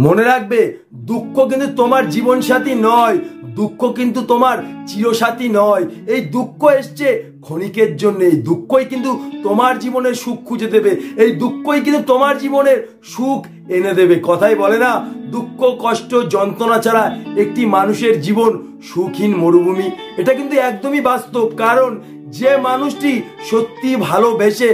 মনে রাখবে, দুঃখ কিন্তু তোমার জীবন সাথী নয়, দুঃখ কিন্তু তোমার চিরসাথী নয়। এই দুঃখ এসছে ক্ষণিকের জন্য, এই দুঃখই কিন্তু তোমার জীবনের সুখ খুঁজে দেবে, এই দুঃখই কিন্তু তোমার জীবনের সুখ এনে দেবে। কথাই বলে না, দুঃখ কষ্ট যন্ত্রণা ছাড়া একটি মানুষের জীবন সুখহীন মরুভূমি। এটা কিন্তু একদমই বাস্তব। কারণ যে মানুষটি সত্যি ভালোবেসে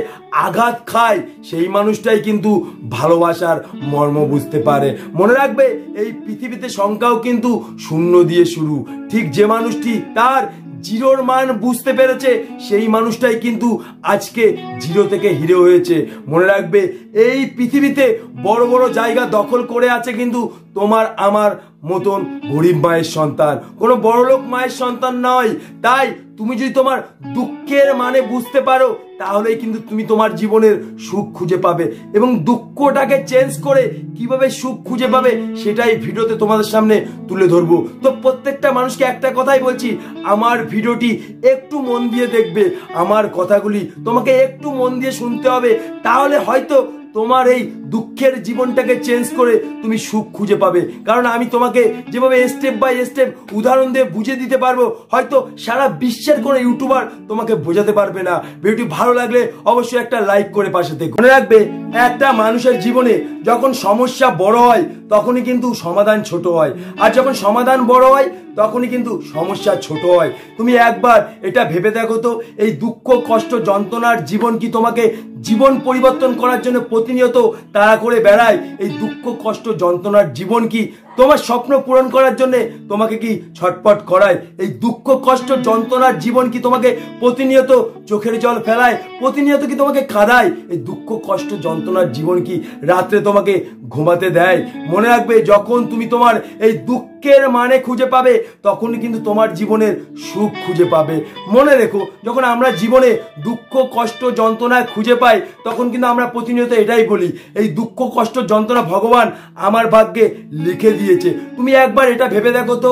আঘাত খায়, সেই মানুষটাই কিন্তু ভালোবাসার মর্ম বুঝতে পারে। মনে রাখবে, এই পৃথিবীতে সংখ্যাও কিন্তু শূন্য দিয়ে শুরু। ঠিক যে মানুষটি তার জিরোর মান বুঝতে পেরেছে, সেই মানুষটাই কিন্তু আজকে জিরো থেকে হিরো হয়েছে। মনে রাখবে, এই পৃথিবীতে বড় বড় জায়গা দখল করে আছে কিন্তু তোমার আমার মতন গরিব মায়ের সন্তান, কোনো বড়লোক মায়ের সন্তান নয়। তাই তুমি যদি তোমার দুঃখের মানে বুঝতে পারো, তাহলেই কিন্তু তুমি তোমার জীবনের সুখ খুঁজে পাবে। এবং দুঃখটাকে চেঞ্জ করে কিভাবে সুখ খুঁজে পাবে, সেটাই ভিডিওতে তোমাদের সামনে তুলে ধরবো। তো প্রত্যেকটা মানুষকে একটা কথাই বলছি, আমার ভিডিওটি একটু মন দিয়ে দেখবে, আমার কথাগুলি তোমাকে একটু মন দিয়ে শুনতে হবে। তাহলে হয়তো তোমার এই দুঃখের জীবনটাকে চেঞ্জ করে তুমি সুখ খুঁজে পাবে। কারণ আমি তোমাকে যেভাবে স্টেপ বাই স্টেপ উদাহরণ দিয়ে বুঝিয়ে দিতে পারবো, হয়তো সারা বিশ্বের কোনো ইউটিউবার তোমাকে বোঝাতে পারবে না। ভিডিওটি ভালো লাগলে অবশ্যই একটা লাইক করে পাশে থেকে। মনে রাখবে, একটা মানুষের জীবনে যখন সমস্যা বড় হয়, তখনই কিন্তু সমাধান ছোট হয়, আর যখন সমাধান বড় হয়, তখনই কিন্তু সমস্যা ছোট হয়। তুমি একবার এটা ভেবে দেখো তো, এই দুঃখ কষ্ট যন্ত্রণার জীবন কি তোমাকে জীবন পরিবর্তন করার জন্য প্রতিনিয়ত তাড়া করে বেড়ায়? এই দুঃখ কষ্ট যন্ত্রণার জীবন কি তোমার স্বপ্ন পূরণ করার জন্য তোমাকে কি ছটপট করায়? এই দুঃখ কষ্ট যন্ত্রণার জীবন কি তোমাকে প্রতিনিয়ত চোখের জল ফেলায়, প্রতিনিয়ত কি তোমাকে কাঁদায়? এই দুঃখ কষ্ট যন্ত্রণার জীবন কি রাত্রে তোমাকে ঘুমাতে দেয়? মনে রাখবে, যখন তুমি তোমার এই দুঃখের মানে খুঁজে পাবে, তখনই কিন্তু তোমার জীবনের সুখ খুঁজে পাবে। মনে রেখো, যখন আমরা জীবনে দুঃখ কষ্ট যন্ত্রণা খুঁজে পাই, তখন কিন্তু আমরা প্রতিনিয়ত এটাই বলি, এই দুঃখ কষ্ট যন্ত্রণা ভগবান আমার ভাগ্যে লিখে দিয়েছে। তুমি একবার এটা ভেবে দেখো তো,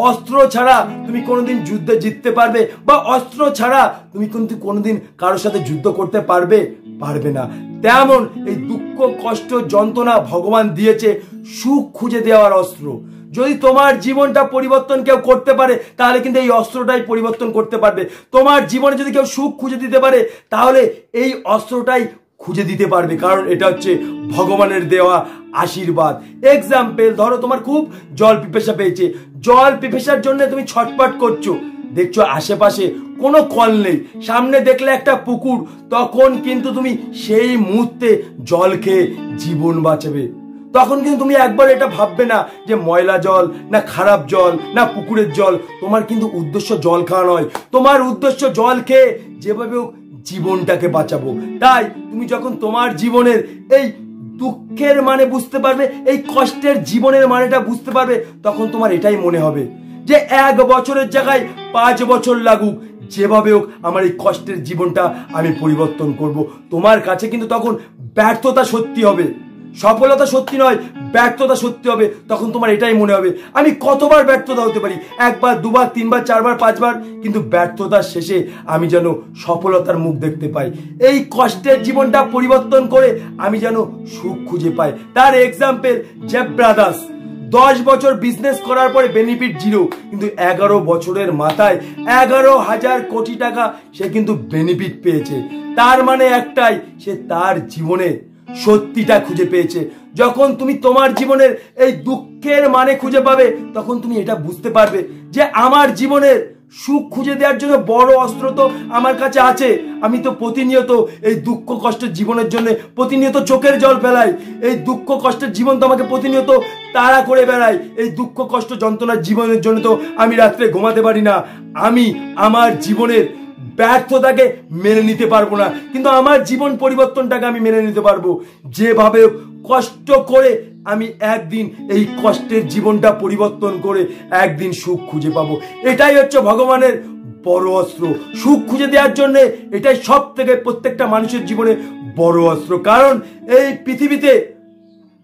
অস্ত্র ছাড়া তুমি কোনোদিন যুদ্ধে জিততে পারবে? বা অস্ত্র ছাড়া তুমি কিন্তু কোনোদিন কারোর সাথে যুদ্ধ করতে পারবে? পারবে না। তেমন এই দুঃখ কষ্ট যন্ত্রণা ভগবান দিয়েছে সুখ খুঁজে দেওয়ার অস্ত্র। যদি তোমার জীবনটা পরিবর্তন কেউ করতে পারে, তাহলে কিন্তু এই অস্ত্রটাই পরিবর্তন করতে পারবে। তোমার জীবনে যদি কেউ সুখ খুঁজে দিতে পারে, তাহলে এই অস্ত্রটাই খুঁজে দিতে পারবে। কারণ এটা হচ্ছে ভগবানের দেওয়া আশীর্বাদ। এক্সাম্পল ধরো, তোমার খুব জল পিপাসা পেয়েছে, জল পিপাসার জন্য তুমি ছটপট করছো, দেখছো আশেপাশে কোনো কল নেই, সামনে দেখলে একটা পুকুর, তখন কিন্তু তুমি সেই মুহূর্তে জল খেয়ে জীবন বাঁচাবে। তখন কিন্তু তুমি একবার এটা ভাববে না যে ময়লা জল না খারাপ জল না পুকুরের জল। তোমার কিন্তু উদ্দেশ্য জল খাওয়া নয়, তোমার উদ্দেশ্য জল খেয়ে যেভাবে জীবনটাকে বাঁচাবো। তাই তুমি যখন তোমার জীবনের এই দুঃখের মানে বুঝতে পারবে, এই কষ্টের জীবনের মানেটা বুঝতে পারবে, তখন তোমার এটাই মনে হবে যে 1 বছরের জায়গায় 5 বছর লাগুক, যেভাবে হোক আমার এই কষ্টের জীবনটা আমি পরিবর্তন করব। তোমার কাছে কিন্তু তখন ব্যর্থতা সত্যি হবে, সফলতা সত্যি নয়, ব্যর্থতা সত্যি হবে। তখন তোমার এটাই মনে হবে, আমি কতবার ব্যর্থতা হতে পারি, 1 বার 2 বার 3 বার 4 বার 5 বার, কিন্তু ব্যর্থতার শেষে আমি যেন সফলতার মুখ দেখতে পাই। এই কষ্টের জীবনটা পরিবর্তন করে আমি যেন সুখ খুঁজে পাই। তার এক্সাম্পল জেফ ব্রাদার্স। 10 বছর বিজনেস করার পরে বেনিফিট জিরো, কিন্তু 11 বছরের মাথায় 11,000 কোটি টাকা সে কিন্তু বেনিফিট পেয়েছে। তার মানে একটাই, সে তার জীবনে সত্যিটা খুঁজে পেয়েছে। যখন তুমি তোমার জীবনের এই দুঃখের মানে খুঁজে পাবে, তখন তুমি এটা বুঝতে পারবে যে আমার জীবনের সুখ খুঁজে দেওয়ার জন্য বড় অস্ত্র তো আমার কাছে আছে। আমি তো প্রতিনিয়ত এই দুঃখ কষ্টের জীবনের জন্য প্রতিনিয়ত চোখের জল ফেলাই, এই দুঃখ কষ্টের জীবন তো আমাকে প্রতিনিয়ত তাড়া করে বেড়াই। এই দুঃখ কষ্ট যন্ত্রণার জীবনের জন্য তো আমি রাত্রে ঘুমাতে পারি না। আমি আমার জীবনের ব্যর্থতাকে মেনে নিতে পারবো না, কিন্তু আমার জীবন পরিবর্তনটাকে আমি মেনে নিতে পারবো। যেভাবে কষ্ট করে আমি একদিন এই কষ্টের জীবনটা পরিবর্তন করে একদিন সুখ খুঁজে পাবো। এটাই হচ্ছে ভগবানের বড় অস্ত্র, সুখ খুঁজে দেওয়ার জন্য। এটাই সব থেকে প্রত্যেকটা মানুষের জীবনে বড় অস্ত্র। কারণ এই পৃথিবীতে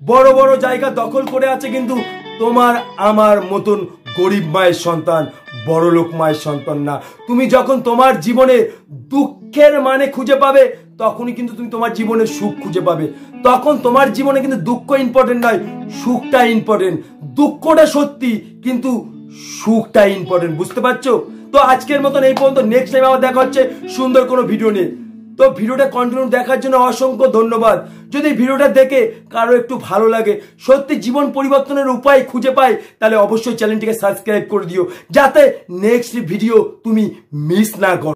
বড় বড় জায়গা দখল করে আছে কিন্তু তোমার আমার মতন গরিব মায়ের সন্তান, বড় লোক মায়ের সন্তান না। তুমি যখন তোমার জীবনে দুঃখের মানে খুঁজে পাবে, তখনই কিন্তু তুমি তোমার জীবনে সুখ খুঁজে পাবে। তখন তোমার জীবনে কিন্তু দুঃখ ইম্পর্টেন্ট নয়, সুখটা ইম্পর্টেন্ট। দুঃখটা সত্যি, কিন্তু সুখটা ইম্পর্টেন্ট, বুঝতে পারছো? তো আজকের মতন এই পর্যন্ত। নেক্সট টাইম আবার দেখা হচ্ছে সুন্দর কোনো ভিডিও নিয়ে। তো ভিডিওটা কন্টিনিউ দেখার জন্য অসংখ্য ধন্যবাদ। যদি ভিডিওটা দেখে কারো একটু ভালো লাগে, সত্যি জীবন পরিবর্তনের উপায় খুঁজে পাই, তাহলে অবশ্যই চ্যানেলটিকে সাবস্ক্রাইব করে দিও, যাতে নেক্সট ভিডিও তুমি মিস না করো।